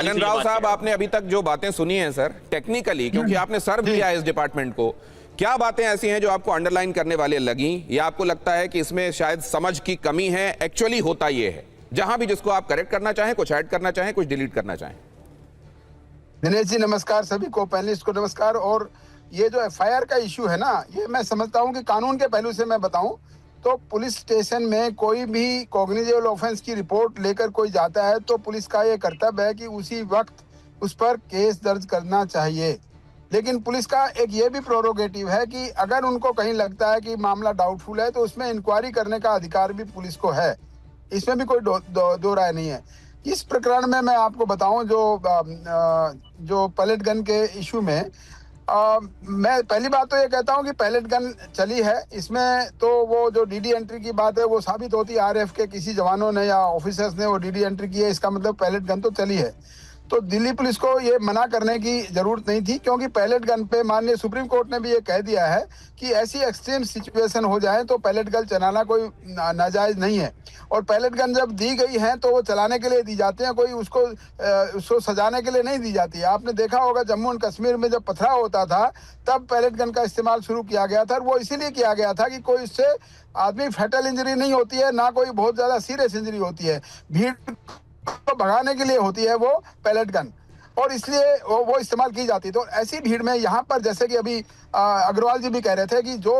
Elon Rao साहब, आपने अभी तक जो बातें सुनी हैं सर, टेक्निकली क्योंकि आपने सर्व किया है इस डिपार्टमेंट को, क्या बातें ऐसी हैं जो आपको अंडरलाइन करने वाले लगी, या आपको लगता है कि इसमें शायद समझ की कमी है? एक्चुअली होता ये है, जहां भी जिसको आप करेक्ट करना चाहें, कुछ ऐड करना चाहें, कुछ डिलीट करना चाहें। दिनेश जी नमस्कार, सभी को पैनलिस्ट को नमस्कार। और ये जो एफआईआर का इश्यू है ना, ये मैं समझता हूँ कि कानून के पहलू से मैं बताऊं तो पुलिस स्टेशन में कोई भी कॉग्निजेबल ऑफेंस की रिपोर्ट लेकर कोई जाता है तो पुलिस का ये कर्तव्य है कि उसी वक्त उस पर केस दर्ज करना चाहिए। लेकिन पुलिस का एक ये भी प्रोरोगेटिव है कि अगर उनको कहीं लगता है कि मामला डाउटफुल है तो उसमें इंक्वायरी करने का अधिकार भी पुलिस को है। इसमें भी कोई दो राय नहीं है। इस प्रकरण में मैं आपको बताऊं, जो पैलेट गन के इशू में मैं पहली बात तो ये कहता हूं कि पैलेट गन चली है। इसमें तो वो जो डीडी एंट्री की बात है वो साबित होती है, आरएफ के किसी जवानों ने या ऑफिसर्स ने वो डीडी एंट्री की है, इसका मतलब पैलेट गन तो चली है। तो दिल्ली पुलिस को ये मना करने की जरूरत नहीं थी, क्योंकि पैलेट गन पे माननीय सुप्रीम कोर्ट ने भी ये कह दिया है कि ऐसी एक्सट्रीम सिचुएशन हो जाए तो पैलेट गन चलाना कोई नाजायज नहीं है। और पैलेट गन जब दी गई है तो वो चलाने के लिए दी जाती है, कोई उसको सजाने के लिए नहीं दी जाती है। आपने देखा होगा जम्मू एंड कश्मीर में जब पथराव होता था तब पैलेट गन का इस्तेमाल शुरू किया गया था, और वो इसीलिए किया गया था कि कोई इससे आदमी फैटल इंजरी नहीं होती है, ना कोई बहुत ज्यादा सीरियस इंजरी होती है, भीड़ को भगाने के लिए होती है वो पैलेट गन, और इसलिए वो इस्तेमाल की जाती है। तो ऐसी भीड़ में यहाँ पर जैसे कि अभी अग्रवाल जी भी कह रहे थे कि जो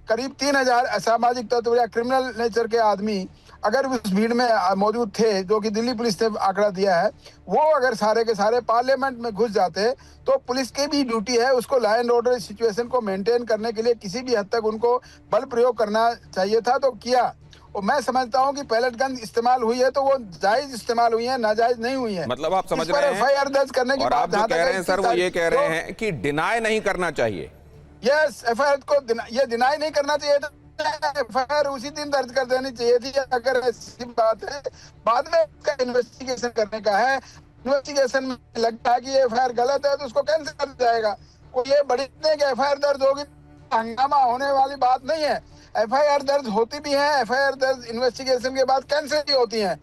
करीब 3000 असामाजिक तत्व या क्रिमिनल नेचर के आदमी अगर उस भीड़ में मौजूद थे, जो कि दिल्ली पुलिस ने आंकड़ा दिया है, वो अगर सारे के सारे पार्लियामेंट में घुस जाते तो पुलिस की भी ड्यूटी है उसको लॉ एंड ऑर्डर सिचुएशन को मेंटेन करने के लिए किसी भी हद तक उनको बल प्रयोग करना चाहिए था, तो किया। और मैं समझता हूं कि पैलेट गन इस्तेमाल हुई है तो वो जायज इस्तेमाल हुई है, नाजायज नहीं हुई है। मतलब आप समझ रहे हैं एफआईआर दर्ज करने की और आप जो कह रहे हैं सर वो ये कह रहे हैं कि डिनाई नहीं करना चाहिए। यस, एफआईआर को ये डिनाई नहीं करना चाहिए था, एफआईआर उसी दिन दर्ज कर देनी चाहिए थी। अगर ऐसी बात है, बाद में इसका इन्वेस्टिगेशन करने का है, इन्वेस्टिगेशन में लगता है कि ये एफआईआर गलत है तो उसको कैंसिल कर जाएगा। ये बड़ी एफआईआर दर्ज होगी, हंगामा होने वाली बात नहीं है। एफआईआर दर्ज होती भी है, एफआईआर दर्ज इन्वेस्टिगेशन के बाद कैंसिल भी होती है।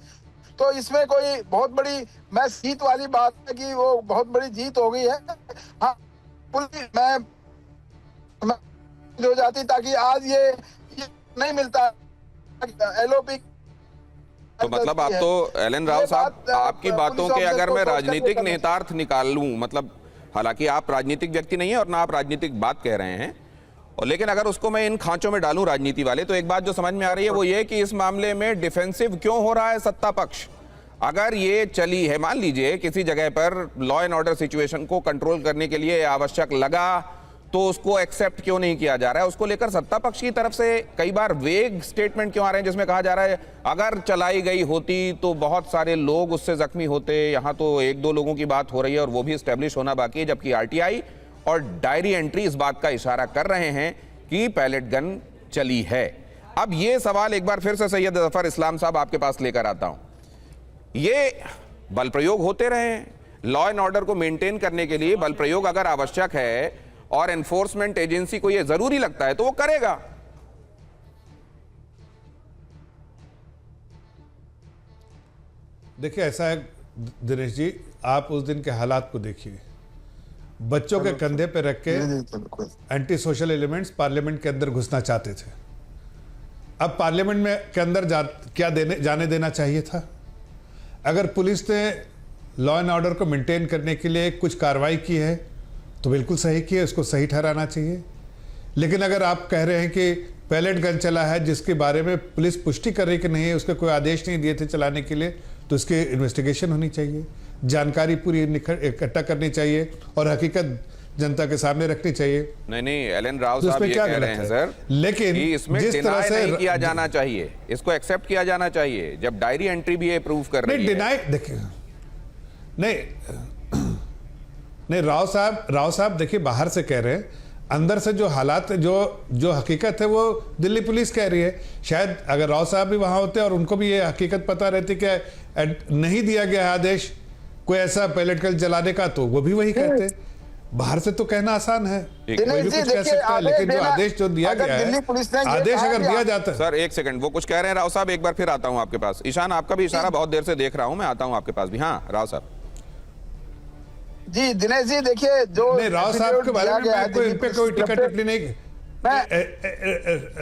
तो इसमें कोई बहुत बड़ी मैं जीत वाली बात है कि वो बहुत बड़ी जीत हो गई है। हाँ, पुलिस में हो जाती ताकि आज ये नहीं मिलता एलओपी। तो मतलब आप तो एलन राव साहब, आपकी बातों के अगर मैं राजनीतिक निहितार्थ निकाल लूं, मतलब हालांकि आप राजनीतिक व्यक्ति नहीं है और ना आप राजनीतिक बात कह रहे हैं, और लेकिन अगर उसको मैं इन खांचों में डालूं राजनीति वाले, तो एक बात जो समझ में आ रही है वो ये कि इस मामले में डिफेंसिव क्यों हो रहा है सत्ता पक्ष। अगर ये चली है, मान लीजिए किसी जगह पर लॉ एंड ऑर्डर सिचुएशन को कंट्रोल करने के लिए आवश्यक लगा, तो उसको एक्सेप्ट क्यों नहीं किया जा रहा है? उसको लेकर सत्ता पक्ष की तरफ से कई बार वेग स्टेटमेंट क्यों आ रहे हैं जिसमें कहा जा रहा है अगर चलाई गई होती तो बहुत सारे लोग उससे जख्मी होते। यहां तो 1-2 लोगों की बात हो रही है और वो भी एस्टेब्लिश होना बाकी है, जबकि आरटीआई और डायरी एंट्री इस बात का इशारा कर रहे हैं कि पैलेट गन चली है। अब ये सवाल एक बार फिर से सैयद जफर इस्लाम साहब आपके पास लेकर आता हूं। ये बल प्रयोग होते रहे, लॉ एंड ऑर्डर को मेंटेन करने के लिए बल प्रयोग अगर आवश्यक है और एनफोर्समेंट एजेंसी को यह जरूरी लगता है तो वो करेगा। देखिए ऐसा है दिनेश जी, आप उस दिन के हालात को देखिए, बच्चों के कंधे पे रख के एंटी सोशल एलिमेंट्स पार्लियामेंट के अंदर घुसना चाहते थे। अब पार्लियामेंट में के अंदर जाने देना चाहिए था। अगर पुलिस ने लॉ एंड ऑर्डर को मेंटेन करने के लिए कुछ कार्रवाई की है तो बिल्कुल सही की है, उसको सही ठहराना चाहिए। लेकिन अगर आप कह रहे हैं कि पैलेट गन चला है जिसके बारे में पुलिस पुष्टि कर रही कि नहीं है, उसके कोई आदेश नहीं दिए थे चलाने के लिए, तो इसकी इन्वेस्टिगेशन होनी चाहिए, जानकारी पूरी इकट्ठा करनी चाहिए और हकीकत जनता के सामने रखनी चाहिए। नहीं एलन राव साहब ये कह रहे हैं सर, लेकिन इसमें जिस तरह से नहीं किया जाना चाहिए, इसको एक्सेप्ट किया जाना चाहिए जब डायरी एंट्री भी अप्रूव कर रही है। डिनाई देखिए, नहीं राव साहब देखिए, बाहर से कह रहे हैं, अंदर से जो हालात जो हकीकत है वो दिल्ली पुलिस कह रही है। शायद अगर राव साहब भी वहां होते और उनको भी ये हकीकत पता रहती कि नहीं दिया गया आदेश कोई ऐसा पैलेट गन चलाने का, तो वो भी वही कहते। बाहर से तो कहना आसान है, कोई भी कुछ कह सकता है, लेकिन जो आदेश जो दिया गया है, आदेश अगर दिया जाता है। सर एक सेकंड, वो कुछ कह रहे हैं राव साहब, एक बार फिर आता हूं आपके पास। ईशान आपका भी इशारा बहुत देर से देख रहा हूं मैं, आता हूं आपके पास भी। हाँ राव साहब, जी दिनेश जी देखिए, जो नहीं, राव साहब के बारे में दिया गया है, इन पे कोई टिकट टिप्पणी नहीं।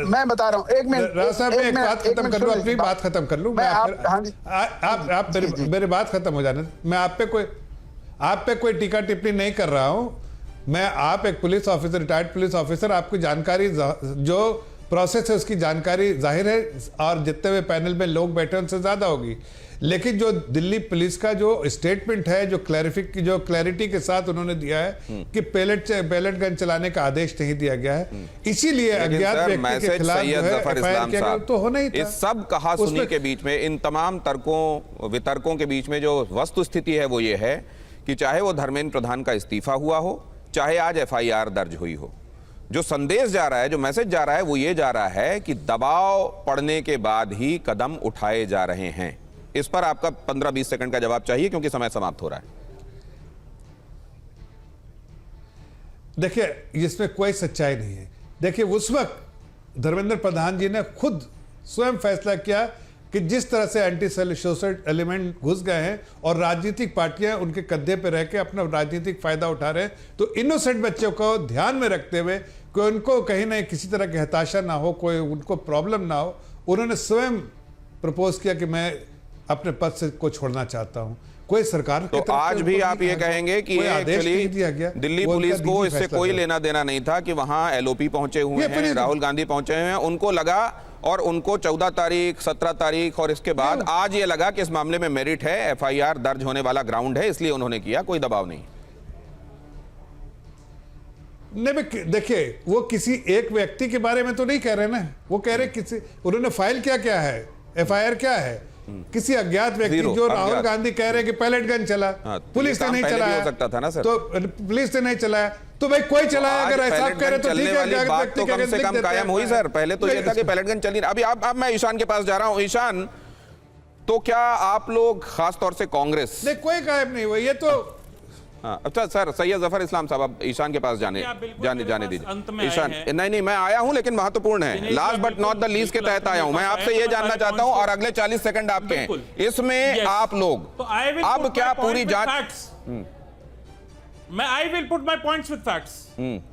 मैं बता रहा हूँ, एक मिनट राव साहब, मैं एक बात खत्म कर लूं, अपनी बात खत्म कर लूं। मैं आप मेरी बात खत्म हो जाने, मैं आप पे कोई टीका टिप्पणी नहीं कर रहा हूं। मैं, आप एक police officer, retired police officer, आपकी जानकारी, जो प्रोसेस है उसकी जानकारी जाहिर है, और जितने भी पैनल में लोग बैठे उनसे ज्यादा होगी। लेकिन जो दिल्ली पुलिस का जो स्टेटमेंट है, जो क्लैरिटी के साथ उन्होंने दिया है कि पैलेट गन चलाने का आदेश नहीं दिया गया है, इसीलिए अज्ञात व्यक्ति के खिलाफ जो है एफआईआर किया गया, तो होना ही था। इस सब कहा सुनी के बीच में, इन तमाम तर्कों वितर्कों के बीच में जो वस्तु स्थिति है वो ये है कि चाहे वो धर्मेंद्र प्रधान का इस्तीफा हुआ हो, चाहे आज एफआईआर दर्ज हुई हो, जो संदेश जा रहा है, जो मैसेज जा रहा है, वो ये जा रहा है कि दबाव पड़ने के बाद ही कदम उठाए जा रहे हैं। इस पर आपका 15-20 सेकंड का जवाब चाहिए, क्योंकि समय समाप्त हो रहा है। देखिए, इसमें कोई सच्चाई नहीं है। देखिए, उस वक्त धर्मेंद्र प्रधान जी ने खुद स्वयं फैसला किया कि जिस तरह से एंटी सोशल एलिमेंट घुस गए हैं और राजनीतिक पार्टियां उनके कंधे पर रह के अपना राजनीतिक फायदा उठा रहे हैं, तो इनोसेंट बच्चों को ध्यान में रखते हुए कि उनको कहीं ना किसी तरह की हताशा ना हो, कोई उनको प्रॉब्लम ना हो, उन्होंने स्वयं प्रपोज किया कि मैं अपने पद से को छोड़ना चाहता हूं। कोई सरकार तो आज भी आप ये कहेंगे कि एक्चुअली दिल्ली पुलिस को इससे कोई लेना देना नहीं था कि वहां एलओपी पहुंचे हुए हैं, राहुल गांधी पहुंचे हुए हैं, उनको लगा, और उनको 14 तारीख, 17 तारीख और इसके बाद आज ये लगा कि इस मामले में मेरिट है, एफआईआर दर्ज होने वाला ग्राउंड है, इसलिए उन्होंने किया, कोई दबाव नहीं। नहीं, देखिए, वो किसी एक व्यक्ति के बारे में तो नहीं कह रहे ना, वो कह रहे किसी, उन्होंने फाइल क्या है, एफआईआर क्या है, किसी अज्ञात व्यक्ति, जो राहुल गांधी कह रहे हैं कि पैलेट गन चला, पुलिस ने नहीं चलाया, हो सकता था ना सर, तो पुलिस ने नहीं चलाया, तो भाई कोई चलाया, अगर ऐसा कह रहे तो ठीक है, बात तो कम से कम कायम हुई सर। पहले तो ये था कि पैलेट गन चली। अभी अब मैं ईशान के पास जा रहा हूं। ईशान, तो क्या आप लोग खास तौर से कांग्रेस, नहीं, कोई गायब नहीं हुआ, ये तो हाँ, अच्छा सर, सैयद जफर इस्लाम साहब, अब ईशान के पास जाने दीजिए। ईशान, नहीं, मैं आया हूं, लेकिन महत्वपूर्ण है, last but not the least के तहत आया हूं। मैं आपसे ये जानना चाहता हूं, और अगले 40 सेकंड आपके हैं, इसमें आप लोग अब क्या पूरी जांच, I will put my points with facts.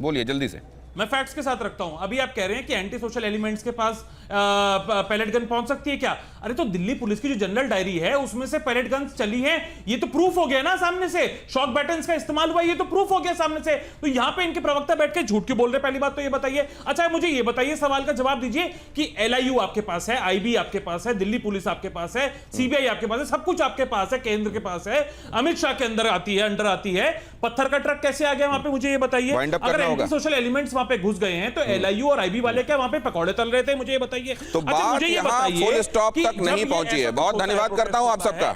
बोलिए जल्दी से। मैं फैक्ट्स के साथ रखता हूं। अभी आप कह रहे हैं कि एंटी सोशल एलिमेंट्स के पास पैलेट गन पहुंच सकती है क्या? अरे तो दिल्ली पुलिस की जो जनरल डायरी है उसमें से पैलेट गन चली है, ये तो प्रूफ हो गया ना सामने से। शॉक बैटन्स का इस्तेमाल हुआ, ये तो प्रूफ हो गया सामने से। तो यहां पे इनके प्रवक्ता बैठ के झूठ क्यों बोल रहे? पहली बात तो ये बताइए। अच्छा मुझे ये बताइए, सवाल का जवाब दीजिए कि एलआईयू आपके पास है, आईबी आपके पास है, दिल्ली पुलिस आपके पास है, सीबीआई आपके पास है, सब कुछ आपके पास है, केंद्र के पास है, अमित शाह के अंदर आती है, अंडर आती है। पत्थर का ट्रक कैसे आ गया वहां पे, मुझे ये बताइए। अगर एंटी सोशल एलिमेंट्स वहां पे घुस गए हैं तो एलआईयू और आईबी वाले क्या वहां पे पकौड़े तल रहे थे? मुझे ये बताइए। तो बात यहां फुल स्टॉप तक नहीं पहुंची है। बहुत धन्यवाद करता हूं आप सबका।